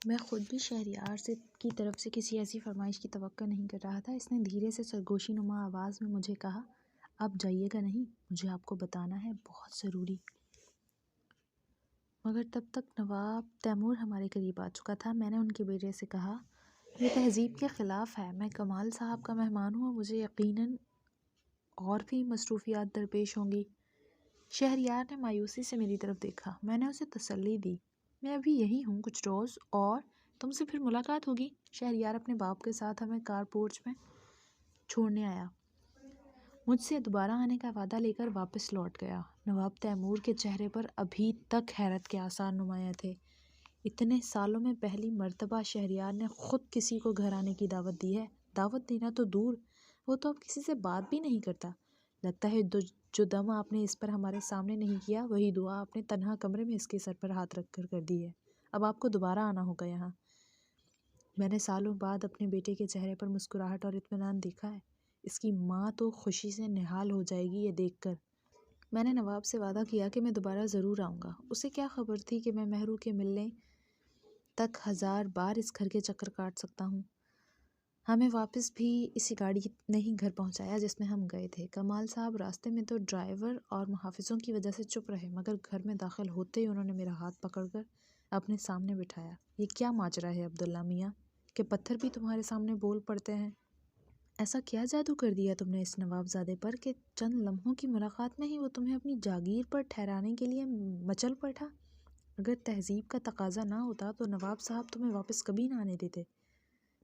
میں خود بھی شہریار کی طرف سے کسی ایسی فرمائش کی توقع نہیں کر رہا تھا۔ اس نے دھیرے سے سرگوشی نما آواز میں مجھے کہا، اب جائیے گا نہیں، مجھے آپ کو بتانا ہے، بہت ضروری۔ مگر تب تک نواب تیمور ہمارے قریب آ چکا تھا۔ میں نے ان کے بیٹے سے کہا، یہ تہذیب کے خلاف ہے، میں کمال صاحب کا مہمان ہوں اور مجھے یقیناً اور بھی مصروفیات درپیش ہوں گی۔ شہریار نے مایوسی سے میری طرف دیکھا۔ میں نے اسے تسلی دی، میں ابھی یہی ہوں کچھ روز، اور تم سے پھر ملاقات ہوگی۔ شہریار اپنے باپ کے ساتھ ہمیں کار پورچ میں چھوڑنے آیا، مجھ سے دوبارہ آنے کا وعدہ لے کر واپس لوٹ گیا۔ نواب تیمور کے چہرے پر ابھی تک حیرت کے آثار نمایاں تھے۔ اتنے سالوں میں پہلی مرتبہ شہریار نے خود کسی کو گھر آنے کی دعوت دی ہے۔ دعوت دینا تو دور، وہ تو اب کسی سے بات بھی نہیں کرتا۔ لگتا ہے جو دم آپ نے اس پر ہمارے سامنے نہیں کیا، وہی دعا آپ نے تنہا کمرے میں اس کے سر پر ہاتھ رکھ کر دی ہے۔ اب آپ کو دوبارہ آنا ہوگا یہاں۔ میں نے سالوں بعد اپنے بیٹے کے چہرے پر مسکراہٹ اور اطمینان دیکھا ہے۔ اس کی ماں تو خوشی سے نہال ہو جائے گی یہ دیکھ کر۔ میں نے نواب سے وعدہ کیا کہ میں دوبارہ ضرور آؤں گا۔ اسے کیا خبر تھی کہ میں مہرو کے ملنے تک 1000 بار اس گھر کے چکر کاٹ سکتا ہوں۔ ہمیں واپس بھی اسی گاڑی نے ہی گھر پہنچایا جس میں ہم گئے تھے۔ کمال صاحب راستے میں تو ڈرائیور اور محافظوں کی وجہ سے چپ رہے، مگر گھر میں داخل ہوتے ہی انہوں نے میرا ہاتھ پکڑ کر اپنے سامنے بٹھایا۔ یہ کیا ماجرا ہے عبداللہ میاں، کہ پتھر بھی تمہارے سامنے بول پڑتے ہیں؟ ایسا کیا جادو کر دیا تم نے اس نواب زادے پر کہ چند لمحوں کی ملاقات میں ہی وہ تمہیں اپنی جاگیر پر ٹھہرانے کے لیے مچل پڑا؟ اگر تہذیب کا تقاضا نہ ہوتا تو نواب صاحب تمہیں واپس کبھی نہ آنے دیتے۔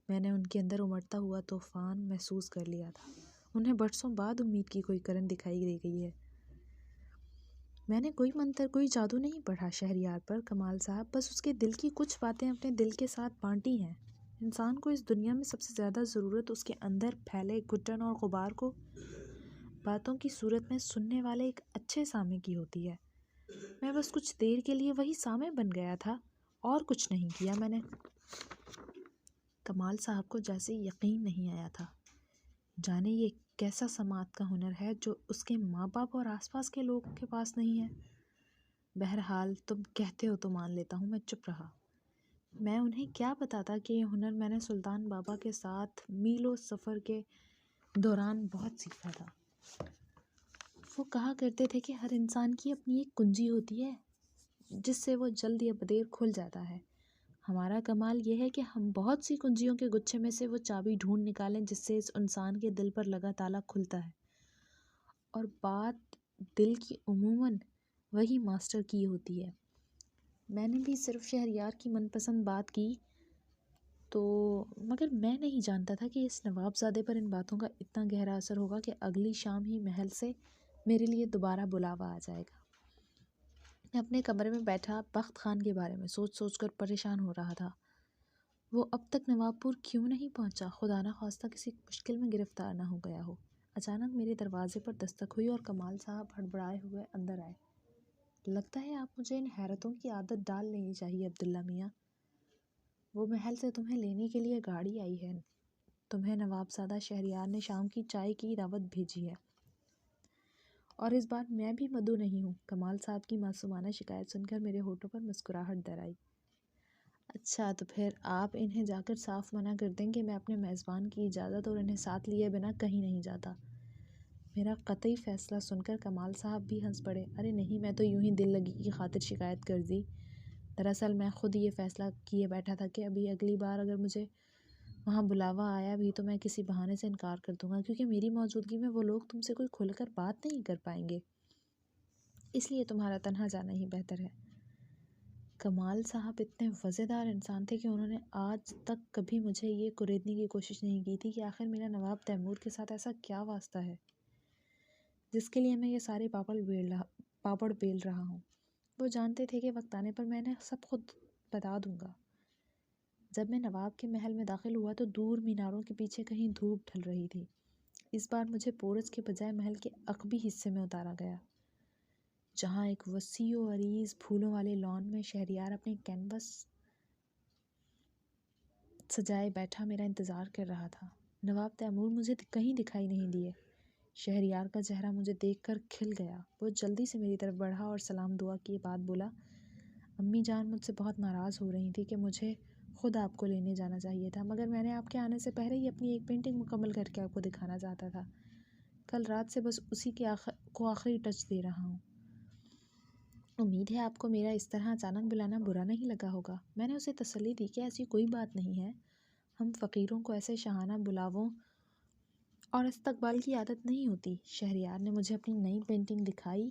میں نے ان کے اندر امڑتا ہوا طوفان محسوس کر لیا تھا۔ انہیں برسوں بعد امید کی کوئی کرن دکھائی دے گئی ہے۔ میں نے کوئی منتر، کوئی جادو نہیں پڑھا شہریار پر کمال صاحب، بس اس کے دل کی کچھ باتیں اپنے دل کے ساتھ بانٹی ہیں۔ انسان کو اس دنیا میں سب سے زیادہ ضرورت اس کے اندر پھیلے گھٹن اور غبار کو باتوں کی صورت میں سننے والے ایک اچھے سامع کی ہوتی ہے۔ میں بس کچھ دیر کے لیے وہی سامع بن گیا تھا اور کچھ نہیں کیا میں نے۔ کمال صاحب کو جیسے یقین نہیں آیا تھا، جانے یہ کیسا سماعت کا ہنر ہے جو اس کے ماں باپ اور آس پاس کے لوگوں کے پاس نہیں ہے۔ بہرحال تم کہتے ہو تو مان لیتا ہوں، میں چپ رہا۔ میں انہیں کیا بتاتا کہ یہ ہنر میں نے سلطان بابا کے ساتھ میلوں سفر کے دوران بہت سیکھا تھا۔ وہ کہا کرتے تھے کہ ہر انسان کی اپنی ایک کنجی ہوتی ہے جس سے وہ جلد یا بدیر کھل جاتا ہے۔ ہمارا کمال یہ ہے کہ ہم بہت سی کنجیوں کے گچھے میں سے وہ چابی ڈھونڈ نکالیں جس سے اس انسان کے دل پر لگا تالا کھلتا ہے، اور بات دل کی عموماً وہی ماسٹر کی ہوتی ہے۔ میں نے بھی صرف شہریار کی من پسند بات کی تو، مگر میں نہیں جانتا تھا کہ اس نواب زادے پر ان باتوں کا اتنا گہرا اثر ہوگا کہ اگلی شام ہی محل سے میرے لیے دوبارہ بلاوا آ جائے گا۔ میں اپنے کمرے میں بیٹھا بخت خان کے بارے میں سوچ سوچ کر پریشان ہو رہا تھا۔ وہ اب تک نواب پور کیوں نہیں پہنچا؟ خدا نخواستہ کسی مشکل میں گرفتار نہ ہو گیا ہو۔ اچانک میرے دروازے پر دستک ہوئی اور کمال صاحب ہڑبڑائے ہوئے اندر آئے۔ لگتا ہے آپ مجھے ان حیرتوں کی عادت ڈال لینی چاہیے عبداللہ میاں۔ وہ محل سے تمہیں لینے کے لیے گاڑی آئی ہے۔ تمہیں نواب زادہ شہریار نے شام کی چائے کی دعوت بھیجی ہے، اور اس بار میں بھی مدعو نہیں ہوں۔ کمال صاحب کی معصومانہ شکایت سن کر میرے ہونٹوں پر مسکراہٹ در آئی۔ اچھا، تو پھر آپ انہیں جا کر صاف منع کر دیں کہ میں اپنے میزبان کی اجازت اور انہیں ساتھ لیے بنا کہیں نہیں جاتا۔ میرا قطعی فیصلہ سن کر کمال صاحب بھی ہنس پڑے۔ ارے نہیں، میں تو یوں ہی دل لگی کی خاطر شکایت کر دی۔ دراصل میں خود یہ فیصلہ کیے بیٹھا تھا کہ ابھی اگلی بار اگر مجھے وہاں بلاوا آیا بھی تو میں کسی بہانے سے انکار کر دوں گا، کیونکہ میری موجودگی میں وہ لوگ تم سے کوئی کھل کر بات نہیں کر پائیں گے۔ اس لیے تمہارا تنہا جانا ہی بہتر ہے۔ کمال صاحب اتنے وضع انسان تھے کہ انہوں نے آج تک کبھی مجھے یہ کریدنے کی کوشش نہیں کی تھی کہ آخر میرا نواب تیمور کے ساتھ ایسا کیا واسطہ ہے جس کے لیے میں یہ سارے پاپڑ بیل رہا ہوں۔ وہ جانتے تھے کہ وقت آنے پر میں انہیں سب خود بتا دوں گا۔ جب میں نواب کے محل میں داخل ہوا تو دور میناروں کے پیچھے کہیں دھوپ ڈھل رہی تھی۔ اس بار مجھے پورچ کے بجائے محل کے عقبی حصے میں اتارا گیا، جہاں ایک وسیع و عریض پھولوں والے لان میں شہریار اپنے کینوس سجائے بیٹھا میرا انتظار کر رہا تھا۔ نواب تیمور مجھے کہیں دکھائی نہیں دیے۔ شہریار کا چہرہ مجھے دیکھ کر کھل گیا۔ وہ جلدی سے میری طرف بڑھا اور سلام دعا کے بعد بولا، امی جان مجھ سے بہت ناراض ہو رہی تھی کہ مجھے خود آپ کو لینے جانا چاہیے تھا، مگر میں نے آپ کے آنے سے پہلے ہی اپنی ایک پینٹنگ مکمل کر کے آپ کو دکھانا چاہتا تھا۔ کل رات سے بس اسی کے آخری ٹچ دے رہا ہوں۔ امید ہے آپ کو میرا اس طرح اچانک بلانا برا نہیں لگا ہوگا۔ میں نے اسے تسلی دی کہ ایسی کوئی بات نہیں ہے، ہم فقیروں کو ایسے شاہانہ بلاووں اور استقبال کی عادت نہیں ہوتی۔ شہریار نے مجھے اپنی نئی پینٹنگ دکھائی۔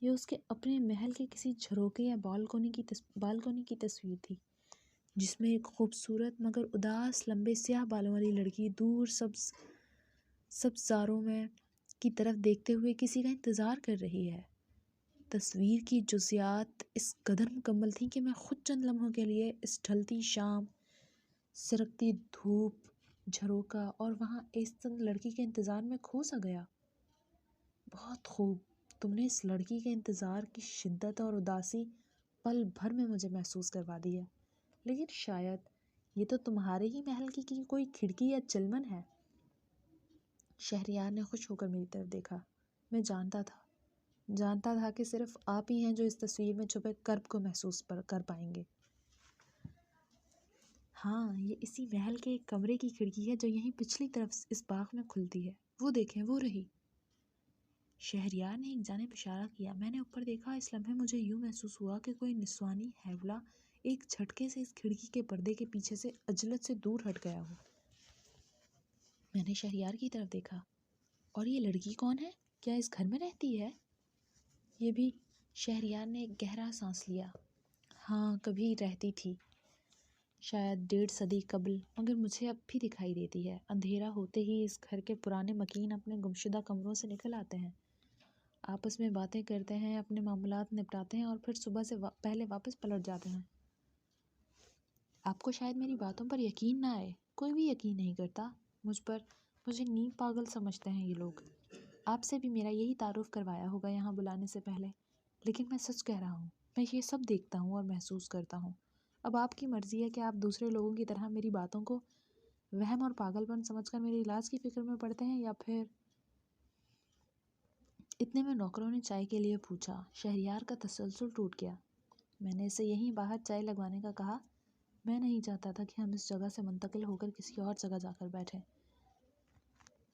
یہ اس کے اپنے محل کے کسی جھروکے یا بالکونی کی تصویر تھی، جس میں ایک خوبصورت مگر اداس لمبے سیاہ بالوں والی لڑکی دور سبزاروں میں کی طرف دیکھتے ہوئے کسی کا انتظار کر رہی ہے۔ تصویر کی جزیات اس قدر مکمل تھیں کہ میں خود چند لمحوں کے لیے اس ڈھلتی شام، سرکتی دھوپ، جھروکا اور وہاں ایستن لڑکی کے انتظار میں کھو سا گیا۔ بہت خوب، تم نے اس لڑکی کے انتظار کی شدت اور اداسی پل بھر میں مجھے محسوس کروا دی ہے، لیکن شاید یہ تو تمہارے ہی محل کی کوئی کھڑکی یا چلمن ہے۔ شہریار نے خوش ہو کر میری طرف دیکھا۔ میں جانتا تھا کہ صرف آپ ہی ہیں جو اس تصویر میں چھپے کرب کو محسوس کر پائیں گے۔ ہاں، یہ اسی محل کے ایک کمرے کی کھڑکی ہے جو یہیں پچھلی طرف اس باغ میں کھلتی ہے۔ وہ دیکھیں، وہ رہی۔ شہریار نے ایک جانب اشارہ کیا۔ میں نے اوپر دیکھا۔ اس لمحے مجھے یوں محسوس ہوا کہ کوئی نسوانی ہیولا ایک جھٹکے سے اس کھڑکی کے پردے کے پیچھے سے عجلت سے دور ہٹ گیا ہو۔ میں نے شہریار کی طرف دیکھا۔ اور یہ لڑکی کون ہے؟ کیا اس گھر میں رہتی ہے؟ یہ بھی۔ شہریار نے ایک گہرا سانس لیا۔ ہاں، کبھی رہتی تھی، شاید 1.5 صدی قبل، مگر مجھے اب بھی دکھائی دیتی ہے۔ اندھیرا ہوتے ہی اس گھر کے پرانے مکین اپنے گمشدہ کمروں سے نکل آتے ہیں، آپس میں باتیں کرتے ہیں، اپنے معاملات نپٹاتے ہیں اور پھر صبح سے پہلے واپس پلٹ جاتے ہیں۔ آپ کو شاید میری باتوں پر یقین نہ آئے۔ کوئی بھی یقین نہیں کرتا مجھ پر۔ مجھے نیم پاگل سمجھتے ہیں یہ لوگ۔ آپ سے بھی میرا یہی تعارف کروایا ہوگا یہاں بلانے سے پہلے، لیکن میں سچ کہہ رہا ہوں، میں یہ سب دیکھتا ہوں اور محسوس کرتا ہوں۔ اب آپ کی مرضی ہے کہ آپ دوسرے لوگوں کی طرح میری باتوں کو وہم اور پاگل پن سمجھ کر میرے علاج کی فکر میں پڑتے ہیں یا پھر۔ اتنے میں نوکروں نے چائے کے لیے پوچھا۔ شہریار کا تسلسل ٹوٹ گیا۔ میں نے اسے یہیں باہر چائے لگوانے کا کہا۔ میں نہیں چاہتا تھا کہ ہم اس جگہ سے منتقل ہو کر کسی اور جگہ جا کر بیٹھیں۔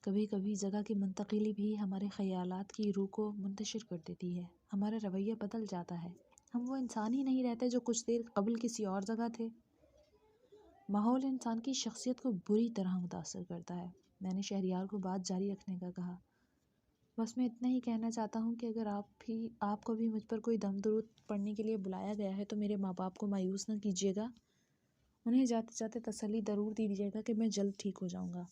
کبھی کبھی جگہ کی منتقلی بھی ہمارے خیالات کی روح کو منتشر کر دیتی ہے، ہمارا رویہ بدل جاتا ہے، ہم وہ انسان ہی نہیں رہتے جو کچھ دیر قبل کسی اور جگہ تھے۔ ماحول انسان کی شخصیت کو بری طرح متاثر کرتا ہے۔ میں نے شہریار کو بات جاری رکھنے کا کہا۔ بس میں اتنا ہی کہنا چاہتا ہوں کہ اگر آپ کو بھی مجھ پر کوئی دم درود پڑھنے کے لیے بلایا گیا ہے تو میرے ماں باپ کو مایوس نہ کیجیے گا۔ انہیں جاتے جاتے تسلی ضرور دیجیے گا کہ میں جلد ٹھیک ہو جاؤں گا۔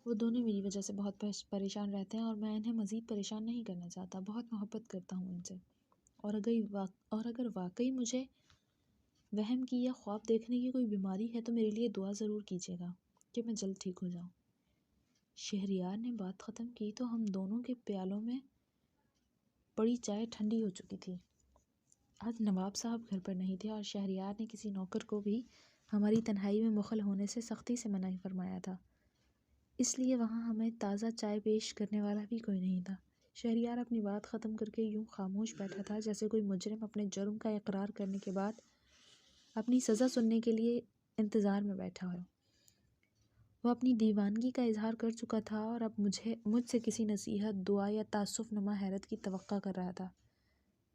وہ دونوں میری وجہ سے بہت پریشان رہتے ہیں اور میں انہیں مزید پریشان نہیں کرنا چاہتا۔ بہت محبت کرتا ہوں ان سے، اور اگر واقعی مجھے وہم کی یا خواب دیکھنے کی کوئی بیماری ہے تو میرے لیے دعا ضرور کیجیے گا کہ میں جلد ٹھیک ہو جاؤں۔ شہریار نے بات ختم کی تو ہم دونوں کے پیالوں میں پڑی چائے ٹھنڈی ہو چکی تھی۔ آج نواب صاحب گھر پر نہیں تھے اور شہریار نے کسی نوکر کو بھی ہماری تنہائی میں مخل ہونے سے سختی سے منع فرمایا تھا، اس لیے وہاں ہمیں تازہ چائے پیش کرنے والا بھی کوئی نہیں تھا۔ شہریار اپنی بات ختم کر کے یوں خاموش بیٹھا تھا جیسے کوئی مجرم اپنے جرم کا اقرار کرنے کے بعد اپنی سزا سننے کے لیے انتظار میں بیٹھا ہو۔ وہ اپنی دیوانگی کا اظہار کر چکا تھا اور اب مجھ سے کسی نصیحت، دعا یا تأسف نما حیرت کی توقع کر رہا تھا،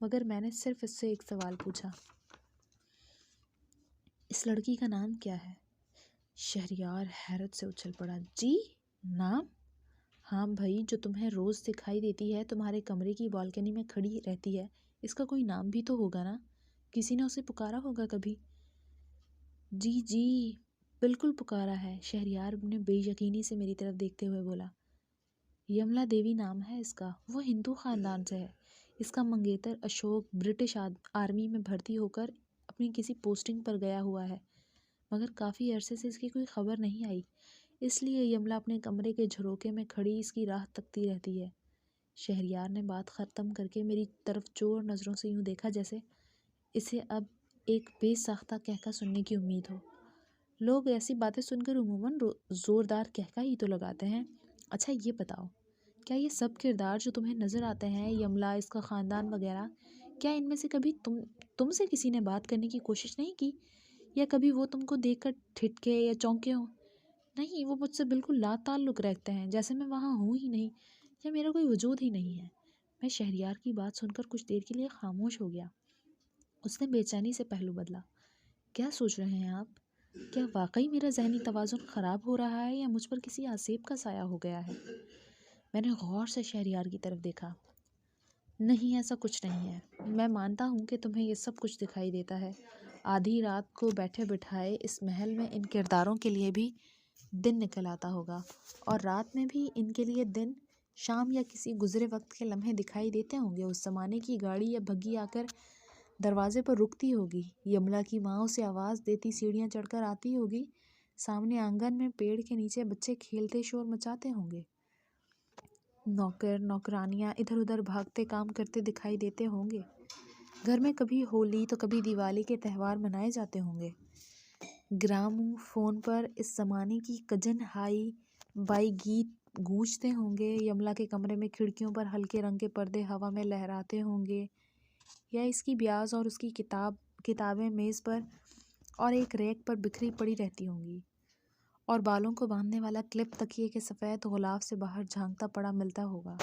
مگر میں نے صرف اس سے ایک سوال پوچھا۔ اس لڑکی کا نام کیا ہے؟ شہریار حیرت سے اچھل پڑا۔ جی، نام؟ ہاں بھائی، جو تمہیں روز دکھائی دیتی ہے، تمہارے کمرے کی بالکنی میں کھڑی رہتی ہے، اس کا کوئی نام بھی تو ہوگا نا؟ کسی نے اسے پکارا ہوگا کبھی؟ جی جی، بالکل پکارا ہے، شہریار نے بے یقینی سے میری طرف دیکھتے ہوئے بولا۔ یملا دیوی نام ہے اس کا، وہ ہندو خاندان سے ہے۔ اس کا منگیتر اشوک برٹش آرمی میں بھرتی ہو کر اپنی کسی پوسٹنگ پر گیا ہوا ہے، مگر کافی عرصے سے اس کی کوئی خبر نہیں آئی، اس لیے یملا اپنے کمرے کے جھروکے میں کھڑی اس کی راہ تکتی رہتی ہے۔ شہریار نے بات ختم کر کے میری طرف چور نظروں سے یوں دیکھا جیسے اسے اب ایک بے ساختہ کہکا سننے کی امید ہو۔ لوگ ایسی باتیں سن کر عموماً زوردار کہکا ہی تو لگاتے ہیں۔ اچھا یہ بتاؤ، کیا یہ سب کردار جو تمہیں نظر آتے ہیں، یملا، اس کا خاندان وغیرہ، کیا ان میں سے کبھی تم سے کسی نے بات کرنے کی کوشش نہیں کی، یا کبھی وہ تم کو دیکھ کر ٹھٹکے یا چونکے ہوں؟ نہیں، وہ مجھ سے بالکل لا تعلق رکھتے ہیں، جیسے میں وہاں ہوں ہی نہیں یا میرا کوئی وجود ہی نہیں ہے۔ میں شہریار کی بات سن کر کچھ دیر کے لیے خاموش ہو گیا۔ اس نے بے چینی سے پہلو بدلا۔ کیا سوچ رہے ہیں آپ؟ کیا واقعی میرا ذہنی توازن خراب ہو رہا ہے یا مجھ پر کسی آسیب کا سایہ ہو گیا ہے؟ میں نے غور سے شہریار کی طرف دیکھا۔ نہیں، ایسا کچھ نہیں ہے۔ میں مانتا ہوں کہ تمہیں یہ سب کچھ دکھائی دیتا ہے۔ آدھی رات کو بیٹھے بٹھائے اس محل میں ان کرداروں کے لیے بھی دن نکل آتا ہوگا، اور رات میں بھی ان کے لیے دن، شام یا کسی گزرے وقت کے لمحے دکھائی دیتے ہوں گے۔ اس زمانے کی گاڑی یا بگی آ کر دروازے پر رکتی ہوگی، یملا کی ماں اسے آواز دیتی سیڑھیاں چڑھ کر آتی ہوگی، سامنے آنگن میں پیڑ کے نیچے بچے کھیلتے شور مچاتے ہوں گے، نوکر نوکرانیاں ادھر ادھر بھاگتے کام کرتے دکھائی دیتے ہوں گے، گھر میں کبھی ہولی تو کبھی دیوالی کے تہوار منائے جاتے ہوں گے، گرامو فون پر اس زمانے کی کجن ہائی بائی گیت گونجتے ہوں گے، یملا کے کمرے میں کھڑکیوں پر ہلکے رنگ کے پردے ہوا میں لہراتے ہوں گے، یا اس کی بیاز اور اس کی کتابیں میز پر اور ایک ریک پر بکھری پڑی رہتی ہوں گی، اور بالوں کو باندھنے والا کلپ تکیے کے سفید غلاف سے باہر جھانکتا پڑا ملتا ہوگا۔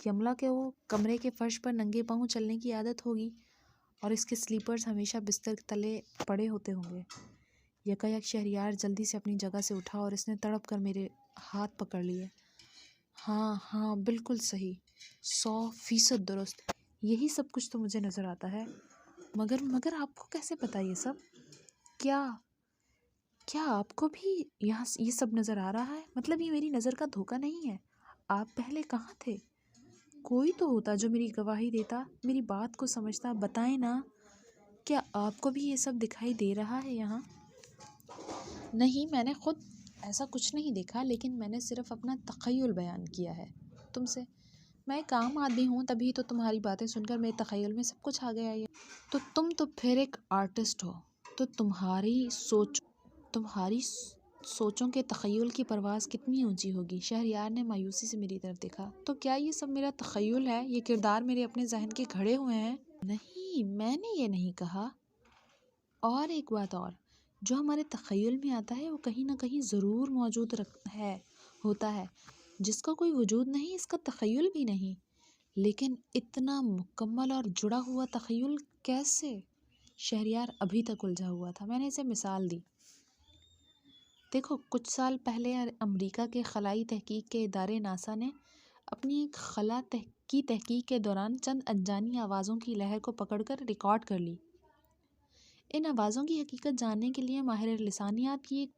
یملا کے وہ کمرے کے فرش پر ننگے پاؤں چلنے کی عادت ہوگی، اور اس کے سلیپرز ہمیشہ بستر تلے پڑے ہوتے ہوں گے۔ یکایک شہریار جلدی سے اپنی جگہ سے اٹھا اور اس نے تڑپ کر میرے ہاتھ پکڑ لیے۔ ہاں ہاں، بالکل صحیح، 100% درست، یہی سب کچھ تو مجھے نظر آتا ہے۔ مگر آپ کو کیسے پتا یہ سب؟ کیا آپ کو بھی یہاں یہ سب نظر آ رہا ہے؟ مطلب یہ میری نظر کا دھوکہ نہیں ہے؟ آپ پہلے کہاں تھے؟ کوئی تو ہوتا جو میری گواہی دیتا، میری بات کو سمجھتا۔ بتائیں نا، کیا آپ کو بھی یہ سب دکھائی دے رہا ہے یہاں؟ نہیں، میں نے خود ایسا کچھ نہیں دیکھا، لیکن میں نے صرف اپنا تخیل بیان کیا ہے تم سے۔ میں ایک عام آدمی ہوں، تبھی تو تمہاری باتیں سن کر میرے تخیل میں سب کچھ آ گیا ہے۔ تو تم تو پھر ایک آرٹسٹ ہو، تو تمہاری سوچوں کے تخیل کی پرواز کتنی اونچی ہوگی۔ شہریار نے مایوسی سے میری طرف دیکھا۔ تو کیا یہ سب میرا تخیل ہے؟ یہ کردار میرے اپنے ذہن کے گھڑے ہوئے ہیں؟ نہیں، میں نے یہ نہیں کہا۔ اور ایک بات اور، جو ہمارے تخیل میں آتا ہے وہ کہیں نہ کہیں ضرور موجود ہوتا ہے، جس کا کوئی وجود نہیں، اس کا تخیل بھی نہیں۔ لیکن اتنا مکمل اور جڑا ہوا تخیل کیسے؟ شہریار ابھی تک الجھا ہوا تھا۔ میں نے اسے مثال دی۔ دیکھو، کچھ سال پہلے امریکہ کے خلائی تحقیق کے ادارے ناسا نے اپنی خلا کی تحقیق کے دوران چند انجانی آوازوں کی لہر کو پکڑ کر ریکارڈ کر لی۔ ان آوازوں کی حقیقت جاننے کے لیے ماہر لسانیات کی ایک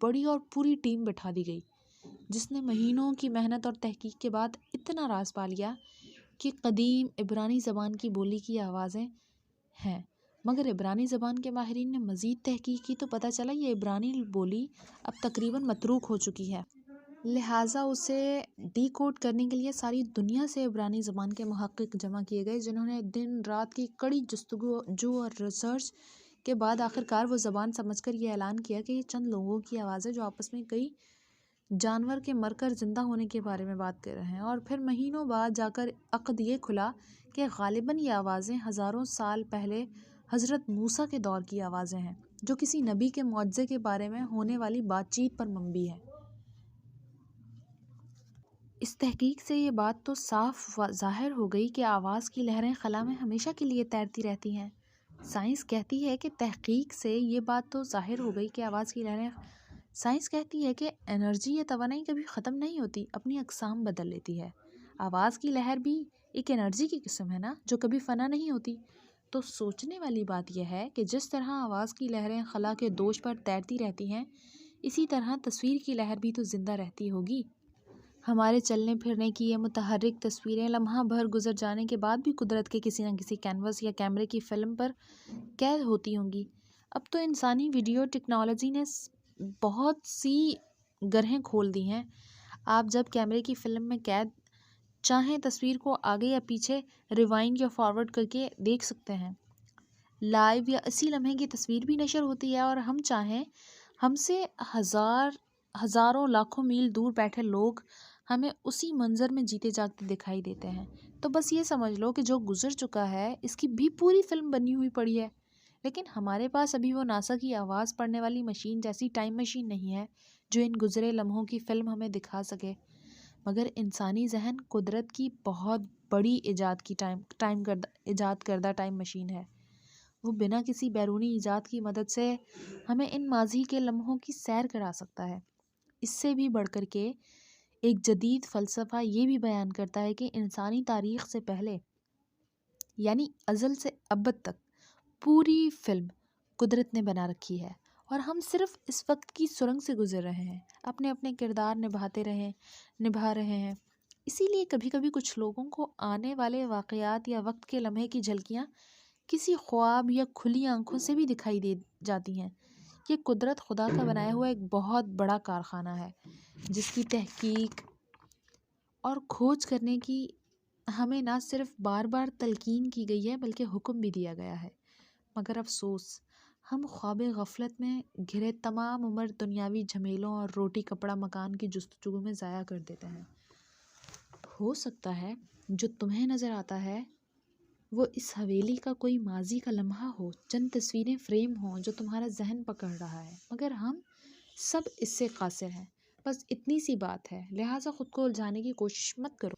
بڑی اور پوری ٹیم بٹھا دی گئی، جس نے مہینوں کی محنت اور تحقیق کے بعد اتنا راز پا لیا کہ قدیم عبرانی زبان کی بولی کی آوازیں ہیں۔ مگر عبرانی زبان کے ماہرین نے مزید تحقیق کی تو پتہ چلا یہ عبرانی بولی اب تقریباً متروک ہو چکی ہے، لہٰذا اسے ڈی کوڈ کرنے کے لیے ساری دنیا سے عبرانی زبان کے محقق جمع کیے گئے، جنہوں نے دن رات کی کڑی جستجو اور ریسرچ کے بعد آخرکار وہ زبان سمجھ کر یہ اعلان کیا کہ یہ چند لوگوں کی آواز ہے جو آپس میں کئی جانور کے مر کر زندہ ہونے کے بارے میں بات کر رہے ہیں۔ اور پھر مہینوں بعد جا کر عقد یہ کھلا کہ غالباً یہ آوازیں ہزاروں سال پہلے حضرت موسیٰ کے دور کی آوازیں ہیں، جو کسی نبی کے معجزے کے بارے میں ہونے والی بات چیت پر مبنی ہے۔ اس تحقیق سے یہ بات تو صاف ظاہر ہو گئی کہ آواز کی لہریں خلا میں ہمیشہ کے لیے تیرتی رہتی ہیں۔ سائنس کہتی ہے کہ تحقیق سے یہ بات تو ظاہر ہو گئی کہ آواز کی لہریں سائنس کہتی ہے کہ انرجی یا توانائی کبھی ختم نہیں ہوتی، اپنی اقسام بدل لیتی ہے۔ آواز کی لہر بھی ایک انرجی کی قسم ہے نا، جو کبھی فنا نہیں ہوتی۔ تو سوچنے والی بات یہ ہے کہ جس طرح آواز کی لہریں خلا کے دوش پر تیرتی رہتی ہیں، اسی طرح تصویر کی لہر بھی تو زندہ رہتی ہوگی۔ ہمارے چلنے پھرنے کی یہ متحرک تصویریں لمحہ بھر گزر جانے کے بعد بھی قدرت کے کسی نہ کسی کینوس یا کیمرے کی فلم پر قید ہوتی ہوں گی۔ اب تو انسانی ویڈیو ٹیکنالوجی نے بہت سی گرہیں کھول دی ہیں۔ آپ جب کیمرے کی فلم میں قید چاہیں تصویر کو آگے یا پیچھے ریوائنڈ یا فارورڈ کر کے دیکھ سکتے ہیں۔ لائیو یا اسی لمحے کی تصویر بھی نشر ہوتی ہے، اور ہم چاہیں ہم سے ہزاروں لاکھوں میل دور بیٹھے لوگ ہمیں اسی منظر میں جیتے جاگتے دکھائی دیتے ہیں۔ تو بس یہ سمجھ لو کہ جو گزر چکا ہے اس کی بھی پوری فلم بنی ہوئی پڑی ہے، لیکن ہمارے پاس ابھی وہ ناسا کی آواز پڑھنے والی مشین جیسی ٹائم مشین نہیں ہے جو ان گزرے لمحوں کی فلم ہمیں دکھا سکے۔ مگر انسانی ذہن قدرت کی بہت بڑی ایجاد کردہ ٹائم مشین ہے۔ وہ بنا کسی بیرونی ایجاد کی مدد سے ہمیں ان ماضی کے لمحوں کی سیر کرا سکتا ہے۔ اس سے بھی بڑھ کر کے ایک جدید فلسفہ یہ بھی بیان کرتا ہے کہ انسانی تاریخ سے پہلے یعنی ازل سے ابد تک پوری فلم قدرت نے بنا رکھی ہے اور ہم صرف اس وقت کی سرنگ سے گزر رہے ہیں، اپنے اپنے کردار نبھا رہے ہیں۔ اسی لیے کبھی کبھی کچھ لوگوں کو آنے والے واقعات یا وقت کے لمحے کی جھلکیاں کسی خواب یا کھلی آنکھوں سے بھی دکھائی دے جاتی ہیں۔ یہ قدرت خدا کا بنایا ہوا ایک بہت بڑا کارخانہ ہے جس کی تحقیق اور کھوج کرنے کی ہمیں نہ صرف بار بار تلقین کی گئی ہے بلکہ حکم بھی دیا گیا ہے۔ مگر افسوس ہم خواب غفلت میں گھرے تمام عمر دنیاوی جھمیلوں اور روٹی کپڑا مکان کی جستجو میں ضائع کر دیتے ہیں۔ ہو سکتا ہے جو تمہیں نظر آتا ہے وہ اس حویلی کا کوئی ماضی کا لمحہ ہو، چند تصویریں فریم ہوں جو تمہارا ذہن پکڑ رہا ہے، مگر ہم سب اس سے قاصر ہیں۔ بس اتنی سی بات ہے، لہٰذا خود کو الجھانے کی کوشش مت کرو۔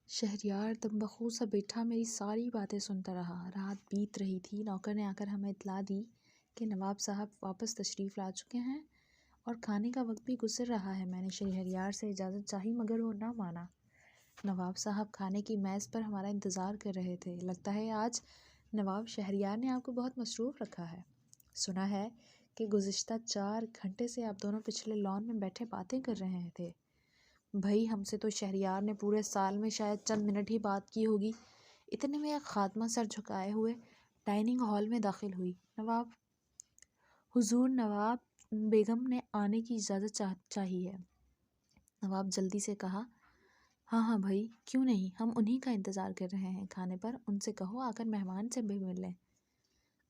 شہریار دم بخود سا بیٹھا میری ساری باتیں سنتا رہا۔ رات بیت رہی تھی، نوکر نے آ کر ہمیں اطلاع دی کہ نواب صاحب واپس تشریف لا چکے ہیں اور کھانے کا وقت بھی گزر رہا ہے۔ میں نے شہریار سے اجازت چاہی مگر وہ نہ مانا۔ نواب صاحب کھانے کی میز پر ہمارا انتظار کر رہے تھے۔ لگتا ہے آج نواب شہریار نے آپ کو بہت مصروف رکھا ہے۔ سنا ہے کہ گزشتہ 4 گھنٹے سے آپ دونوں پچھلے لان میں بیٹھے باتیں کر رہے تھے۔ بھائی ہم سے تو شہریار نے پورے سال میں شاید چند منٹ ہی بات کی ہوگی۔ اتنے میں ایک خادمہ سر جھکائے ہوئے ڈائننگ ہال میں داخل ہوئی۔ حضور نواب بیگم نے آنے کی اجازت چاہی ہے۔ نواب جلدی سے کہا، ہاں ہاں بھائی کیوں نہیں، ہم انہی کا انتظار کر رہے ہیں کھانے پر، ان سے کہو آ کر مہمان سے بھی مل لیں۔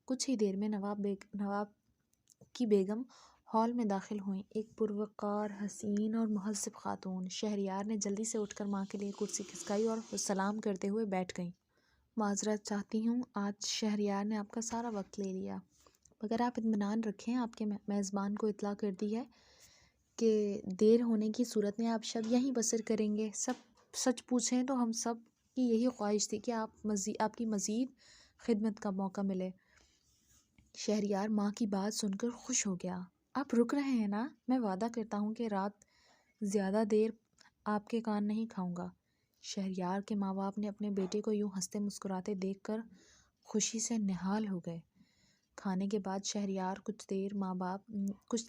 کچھ ہی دیر میں نواب کی بیگم ہال میں داخل ہوئیں، ایک پروقار، حسین اور مہذب خاتون۔ شہریار نے جلدی سے اٹھ کر ماں کے لیے کرسی کھسکائی اور سلام کرتے ہوئے بیٹھ گئیں۔ معذرت چاہتی ہوں آج شہریار نے آپ کا سارا وقت لے لیا، مگر آپ اطمینان رکھیں، آپ کے میزبان کو اطلاع کر دی ہے کہ دیر ہونے کی صورت میں آپ شب یہیں بسر کریں گے۔ سچ پوچھیں تو ہم سب کی یہی خواہش تھی کہ آپ کی مزید خدمت کا موقع ملے۔ شہریار ماں کی بات سن کر خوش ہو گیا۔ آپ رک رہے ہیں نا؟ میں وعدہ کرتا ہوں کہ رات زیادہ دیر آپ کے کان نہیں کھاؤں گا۔ شہریار کے ماں باپ نے اپنے بیٹے کو یوں ہنستے مسکراتے دیکھ کر خوشی سے نہال ہو گئے۔ کھانے کے بعد شہریار کچھ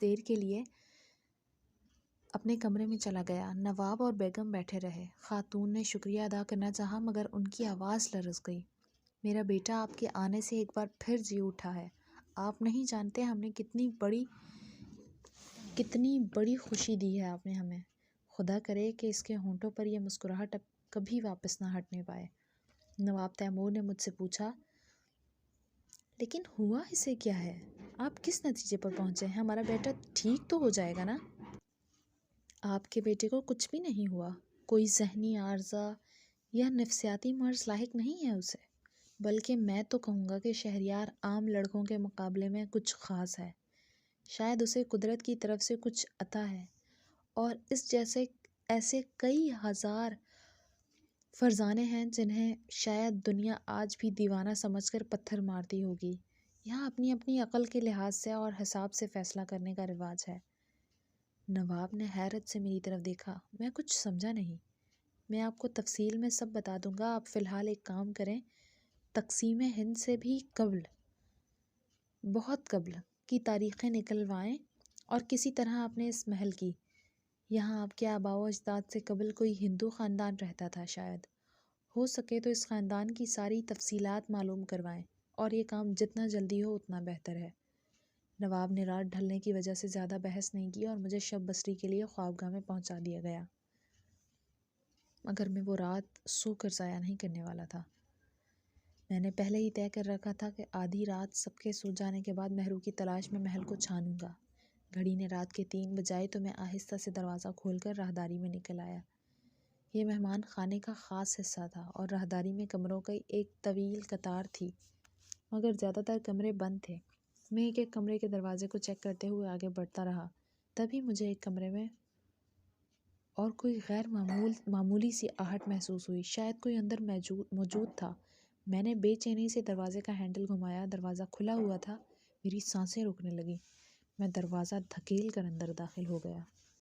دیر کے لیے اپنے کمرے میں چلا گیا۔ نواب اور بیگم بیٹھے رہے۔ خاتون نے شکریہ ادا کرنا چاہا مگر ان کی آواز لرز گئی۔ میرا بیٹا آپ کے آنے سے ایک بار پھر جی اٹھا ہے۔ آپ نہیں جانتے ہم نے کتنی بڑی خوشی دی ہے آپ نے ہمیں۔ خدا کرے کہ اس کے ہونٹوں پر یہ مسکراہٹ اب کبھی واپس نہ ہٹنے پائے۔ نواب تیمور نے مجھ سے پوچھا، لیکن ہوا اسے کیا ہے؟ آپ کس نتیجے پر پہنچے ہیں؟ ہمارا بیٹا ٹھیک تو ہو جائے گا نا؟ آپ کے بیٹے کو کچھ بھی نہیں ہوا، کوئی ذہنی عارضہ یا نفسیاتی مرض لاحق نہیں ہے اسے، بلکہ میں تو کہوں گا کہ شہریار عام لڑکوں کے مقابلے میں کچھ خاص ہے۔ شاید اسے قدرت کی طرف سے کچھ عطا ہے، اور اس جیسے ایسے کئی ہزار فرزانے ہیں جنہیں شاید دنیا آج بھی دیوانہ سمجھ کر پتھر مارتی ہوگی۔ یہاں اپنی اپنی عقل کے لحاظ سے اور حساب سے فیصلہ کرنے کا رواج ہے۔ نواب نے حیرت سے میری طرف دیکھا۔ میں کچھ سمجھا نہیں۔ میں آپ کو تفصیل میں سب بتا دوں گا، آپ فی الحال ایک کام کریں، تقسیم ہند سے بھی بہت قبل کی تاریخیں نکلوائیں اور کسی طرح اپنے اس محل کی، یہاں آپ کے آباء و اجداد سے قبل کوئی ہندو خاندان رہتا تھا، شاید ہو سکے تو اس خاندان کی ساری تفصیلات معلوم کروائیں، اور یہ کام جتنا جلدی ہو اتنا بہتر ہے۔ نواب نے رات ڈھلنے کی وجہ سے زیادہ بحث نہیں کی اور مجھے شب بسری کے لیے خوابگاہ میں پہنچا دیا گیا، مگر میں وہ رات سو کر ضائع نہیں کرنے والا تھا۔ میں نے پہلے ہی طے کر رکھا تھا کہ آدھی رات سب کے سو جانے کے بعد مہرو کی تلاش میں محل کو چھانوں گا۔ گھڑی نے رات کے 3 بجائے تو میں آہستہ سے دروازہ کھول کر راہداری میں نکل آیا۔ یہ مہمان خانے کا خاص حصہ تھا اور راہداری میں کمروں کی ایک طویل قطار تھی، مگر زیادہ تر کمرے بند تھے۔ میں ایک ایک کمرے کے دروازے کو چیک کرتے ہوئے آگے بڑھتا رہا۔ تبھی مجھے ایک کمرے میں اور کوئی غیر معمولی سی آہٹ محسوس ہوئی، شاید کوئی اندر موجود تھا۔ میں نے بے چینی سے دروازے کا ہینڈل گھمایا، دروازہ کھلا ہوا تھا۔ میری سانسیں رکنے لگیں۔ میں دروازہ دھکیل کر اندر داخل ہو گیا۔